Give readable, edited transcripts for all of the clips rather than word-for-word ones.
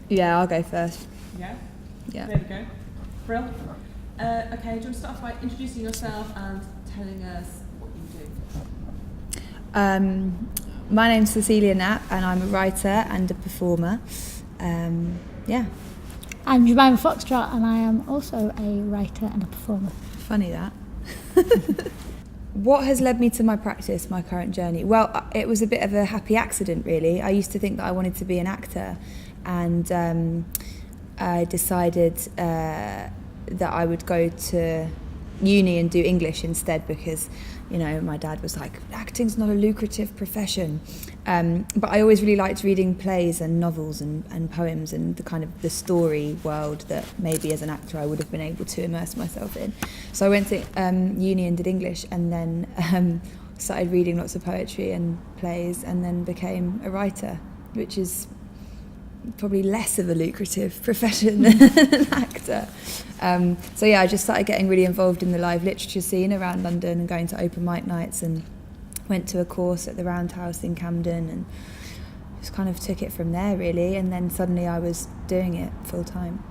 Yeah, I'll go first. Yeah? Yeah. There we go. Brill. Okay, do you want to start off by introducing yourself and telling us what you do? My name's Cecilia Knapp and I'm a writer and a performer. Yeah. I'm Jemima Foxtrot and I am also a writer and a performer. Funny that. What has led me to my practice, my current journey? Well, it was a bit of a happy accident, really. I used to think that I wanted to be an actor, and I decided that I would go to uni and do English instead because, you know, my dad was like, acting's not a lucrative profession. But I always really liked reading plays and novels and poems and the kind of the story world that maybe as an actor I would have been able to immerse myself in. So I went to uni and did English, and then started reading lots of poetry and plays, and then became a writer, which is probably less of a lucrative profession than an actor. So yeah, I just started getting really involved in the live literature scene around London and going to open mic nights, and went to a course at the Roundhouse in Camden and just kind of took it from there, really. And then suddenly I was doing it full time.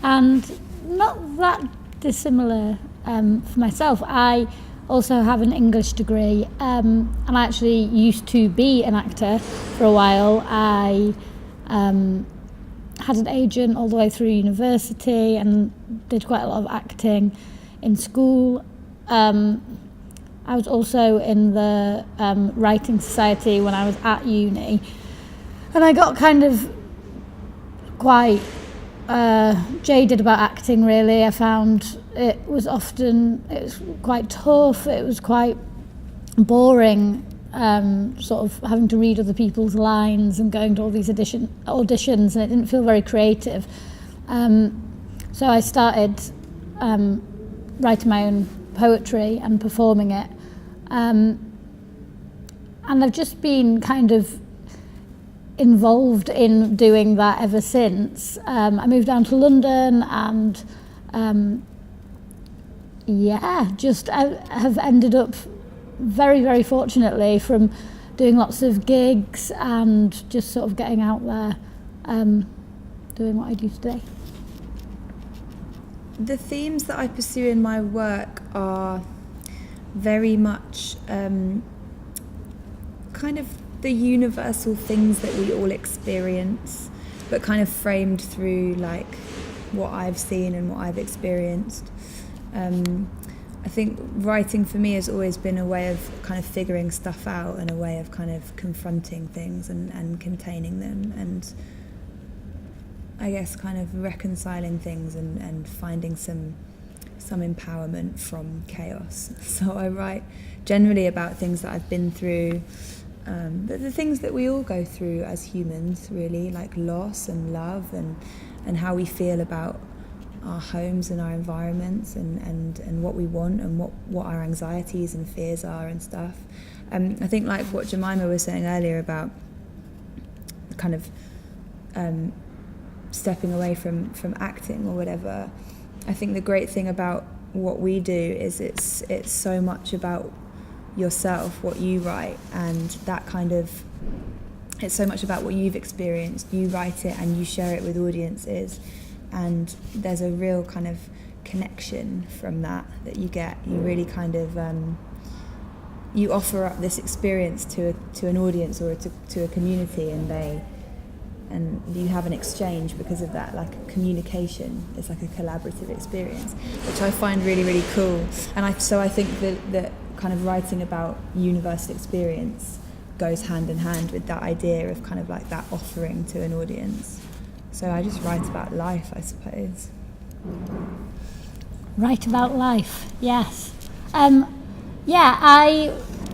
And not that dissimilar for myself. I also have an English degree, and I actually used to be an actor for a while. I had an agent all the way through university and did quite a lot of acting in school. I was also in the writing society when I was at uni, and I got kind of quite jaded about acting, really. I found it was quite tough, it was quite boring, sort of having to read other people's lines and going to all these auditions, and it didn't feel very creative. So I started writing my own poetry and performing it. And I've just been kind of involved in doing that ever since. I moved down to London and I have ended up very, very fortunately from doing lots of gigs and just sort of getting out there, doing what I do today. The themes that I pursue in my work are very much kind of the universal things that we all experience, but kind of framed through like what I've seen and what I've experienced. I think writing for me has always been a way of kind of figuring stuff out and a way of kind of confronting things and containing them, and I guess kind of reconciling things and finding some empowerment from chaos. So I write generally about things that I've been through, but the things that we all go through as humans, really, like loss and love and how we feel about our homes and our environments and what we want and what our anxieties and fears are and stuff. I think like what Jemima was saying earlier about kind of stepping away from acting or whatever, I think the great thing about what we do is it's so much about yourself, what you write, and that kind of, it's so much about what you've experienced. You write it and you share it with audiences, and there's a real kind of connection from that you get. You really kind of you offer up this experience to an audience or to a community, and you have an exchange because of that, like communication. It's like a collaborative experience, which I find really, really cool. And so I think that kind of writing about universal experience goes hand in hand with that idea of kind of like that offering to an audience. So I just write about life, I suppose. Write about life, yes. I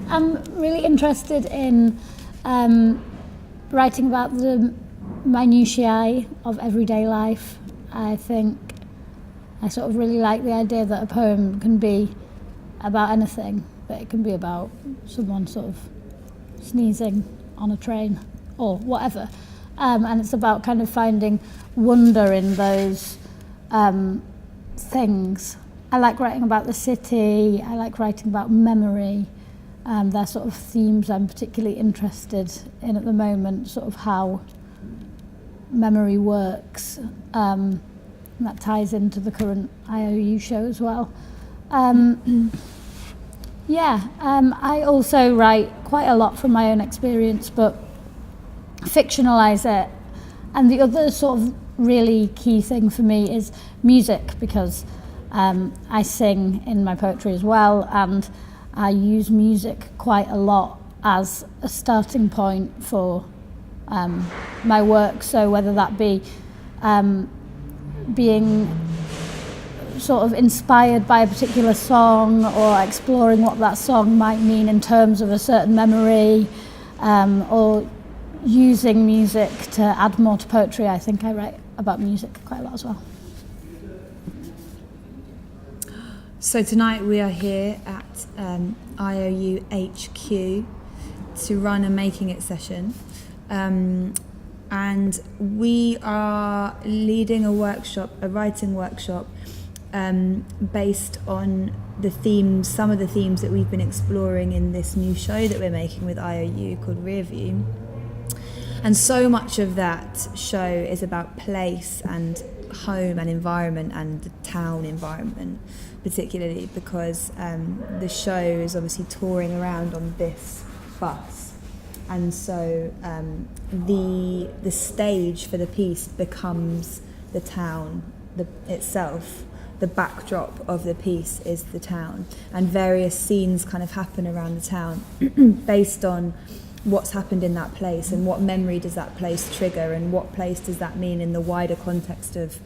am really interested in writing about the minutiae of everyday life. I think I sort of really like the idea that a poem can be about anything, but it can be about someone sort of sneezing on a train or whatever. And it's about kind of finding wonder in those things. I like writing about the city, I like writing about memory. They're sort of themes I'm particularly interested in at the moment, sort of how memory works. That ties into the current IOU show as well. I also write quite a lot from my own experience, but fictionalise it. And the other sort of really key thing for me is music, because I sing in my poetry as well, and I use music quite a lot as a starting point for my work. So whether that be being sort of inspired by a particular song, or exploring what that song might mean in terms of a certain memory, or using music to add more to poetry. I think I write about music quite a lot as well. So tonight we are here at IOU HQ to run a Making It session. And we are leading a writing workshop, based on some of the themes that we've been exploring in this new show that we're making with IOU called Rearview. And so much of that show is about place and home and environment, and the town environment particularly, because the show is obviously touring around on this bus. And so the stage for the piece becomes the town itself. The backdrop of the piece is the town, and various scenes kind of happen around the town based on what's happened in that place, and what memory does that place trigger, and what place does that mean in the wider context of,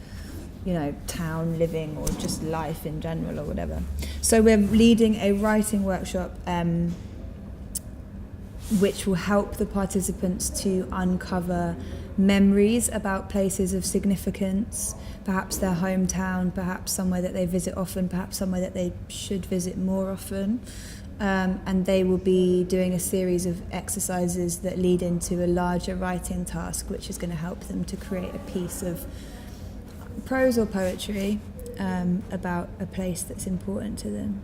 town living, or just life in general, or whatever. So we're leading a writing workshop which will help the participants to uncover memories about places of significance, perhaps their hometown, perhaps somewhere that they visit often, perhaps somewhere that they should visit more often. And they will be doing a series of exercises that lead into a larger writing task, which is going to help them to create a piece of prose or poetry about a place that's important to them.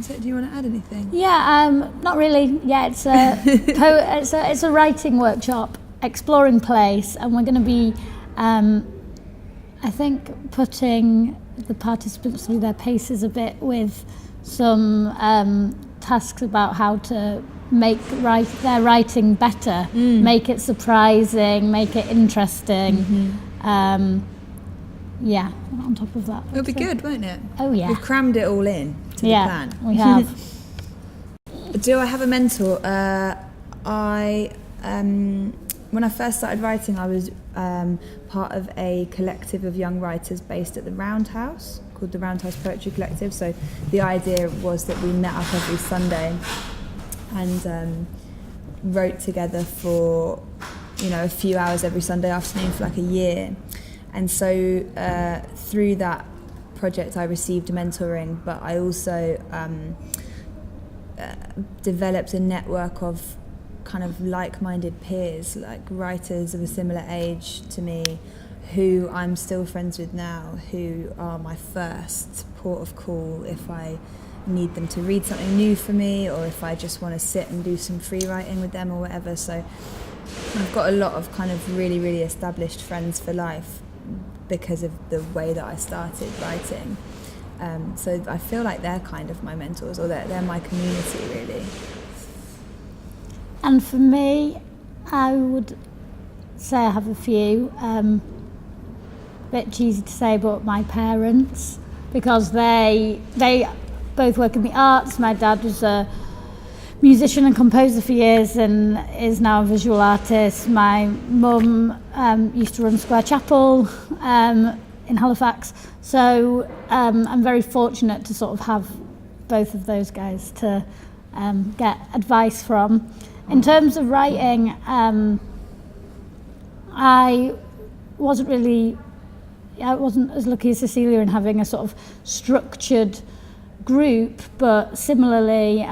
So, do you want to add anything? Yeah, not really. Yeah, it's it's a writing workshop exploring place, and we're going to be, I think, putting the participants through their paces a bit with some tasks about how to make their writing better, make it surprising, make it interesting. Yeah, on top of that. It'll be good, won't it? Oh yeah. We've crammed it all in to the plan. Yeah, we have. Do I have a mentor? When I first started writing, I was part of a collective of young writers based at the Roundhouse, called the Roundhouse Poetry Collective. So the idea was that we met up every Sunday and wrote together for a few hours every Sunday afternoon for like a year. And so through that project I received mentoring, but I also developed a network of kind of like-minded peers, like writers of a similar age to me, who I'm still friends with now, who are my first port of call if I need them to read something new for me, or if I just want to sit and do some free writing with them or whatever. So I've got a lot of kind of really, really established friends for life because of the way that I started writing. So I feel like they're kind of my mentors, or they're my community, really. And for me, I would say I have a few. Bit cheesy to say, but my parents, because they both work in the arts. My dad was a musician and composer for years and is now a visual artist. My mum used to run Square Chapel in Halifax. So I'm very fortunate to sort of have both of those guys to get advice from. In terms of writing, I wasn't as lucky as Cecilia in having a sort of structured group, but similarly,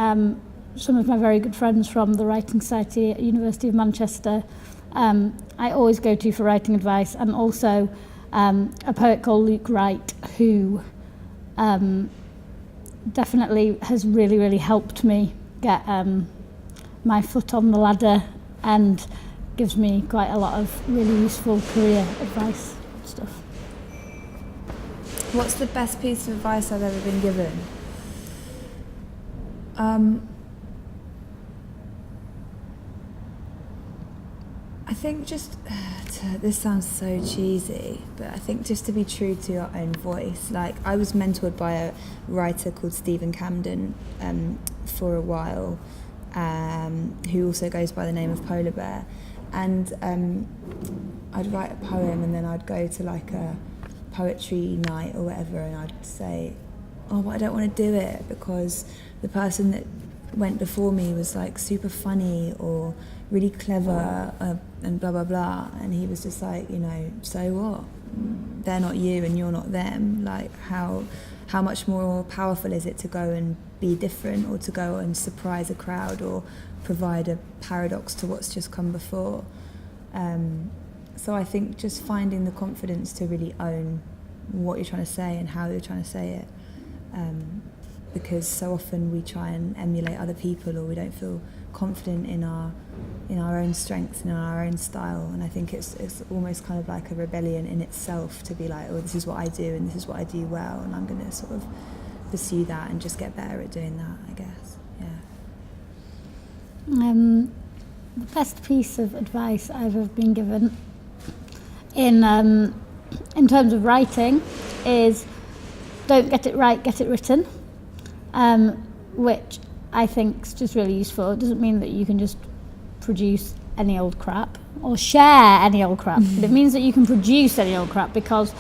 some of my very good friends from the Writing Society at University of Manchester, I always go to for writing advice, and also a poet called Luke Wright, who definitely has really, really helped me get my foot on the ladder and gives me quite a lot of really useful career advice stuff. What's the best piece of advice I've ever been given? I think just, this sounds so cheesy, but I think just to be true to your own voice. Like, I was mentored by a writer called Stephen Camden for a while, who also goes by the name of Polar Bear. And I'd write a poem and then I'd go to like a poetry night or whatever, and I'd say, oh, but I don't want to do it because the person that went before me was like super funny or really clever and blah blah blah, and he was just like, you know, so what? They're not you and you're not them. Like, how much more powerful is it to go and be different, or to go and surprise a crowd, or provide a paradox to what's just come before? So I think just finding the confidence to really own what you're trying to say and how you're trying to say it, because so often we try and emulate other people, or we don't feel confident in our own strengths and in our own style. And I think it's almost kind of like a rebellion in itself to be like, oh, this is what I do and this is what I do well, and I'm going to sort of pursue that and just get better at doing that, I guess. The best piece of advice I've ever been given in terms of writing is don't get it right, get it written, which I think is just really useful. It doesn't mean that you can just produce any old crap or share any old crap, but it means that you can produce any old crap, because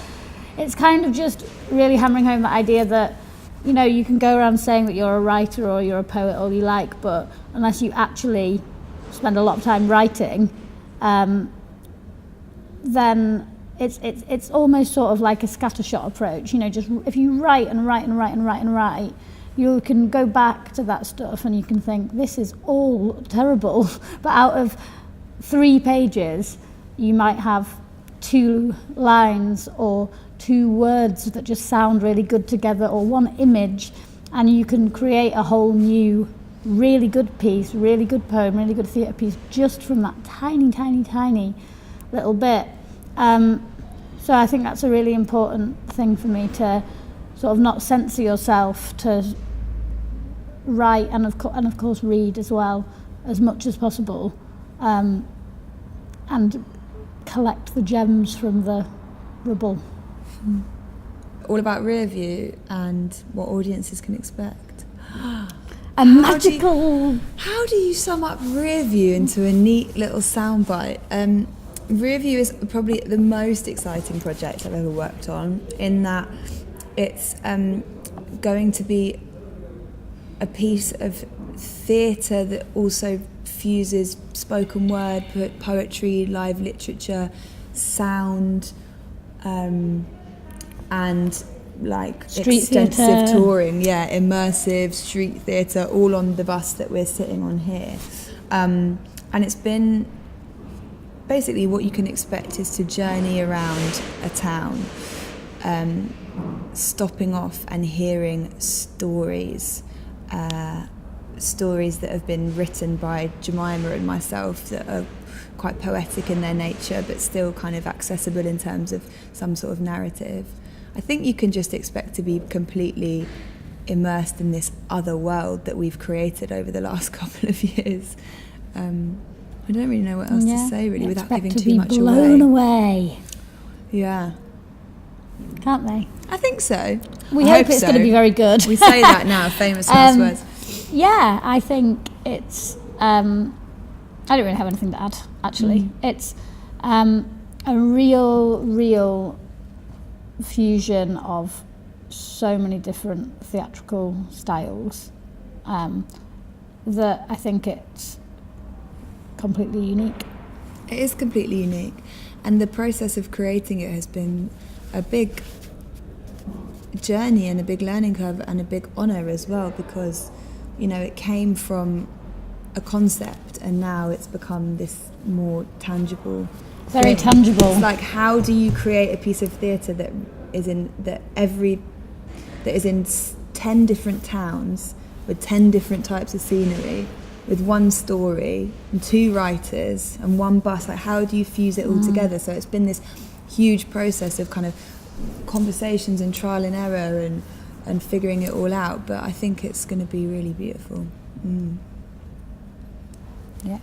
it's kind of just really hammering home the idea that, you know, you can go around saying that you're a writer or you're a poet all you like, but unless you actually spend a lot of time writing, then it's almost sort of like a scattershot approach. You know, just if you write and write and write and write and write, you can go back to that stuff and you can think, this is all terrible. But out of 3 pages, you might have 2 lines or 2 words that just sound really good together, or 1 image, and you can create a whole new really good piece, really good poem, really good theatre piece just from that tiny, tiny, tiny little bit. So I think that's a really important thing for me, to sort of not censor yourself, to write and of course read as well, as much as possible, and collect the gems from the rubble. All about rear view and what audiences can expect. A magical... How do you sum up rear view into a neat little soundbite? Rear view is probably the most exciting project I've ever worked on, in that it's going to be a piece of theatre that also fuses spoken word, poetry, live literature, sound, and like street extensive theatre. touring, immersive street theatre, all on the bus that we're sitting on here. And it's been basically, what you can expect is to journey around a town, stopping off and hearing stories that have been written by Jemima and myself, that are quite poetic in their nature but still kind of accessible in terms of some sort of narrative. I think you can just expect to be completely immersed in this other world that we've created over the last couple of years. I don't really know what else to say, really, without giving too much away. Blown away. Yeah. Can't they? I think so. We hope it's going to be very good. We say that now, famous last words. Yeah, I think it's... I don't really have anything to add, actually. It's a real fusion of so many different theatrical styles, that I think it's completely unique. It is completely unique, and the process of creating it has been a big journey and a big learning curve and a big honour as well, because, you know, it came from a concept and now it's become this more tangible Very thing. tangible. It's like, how do you create a piece of theatre that is in 10 different towns with 10 different types of scenery, with one story and 2 writers and 1 bus. Like, how do you fuse it all together? So it's been this huge process of kind of conversations and trial and error and figuring it all out. But I think it's going to be really beautiful. Yeah.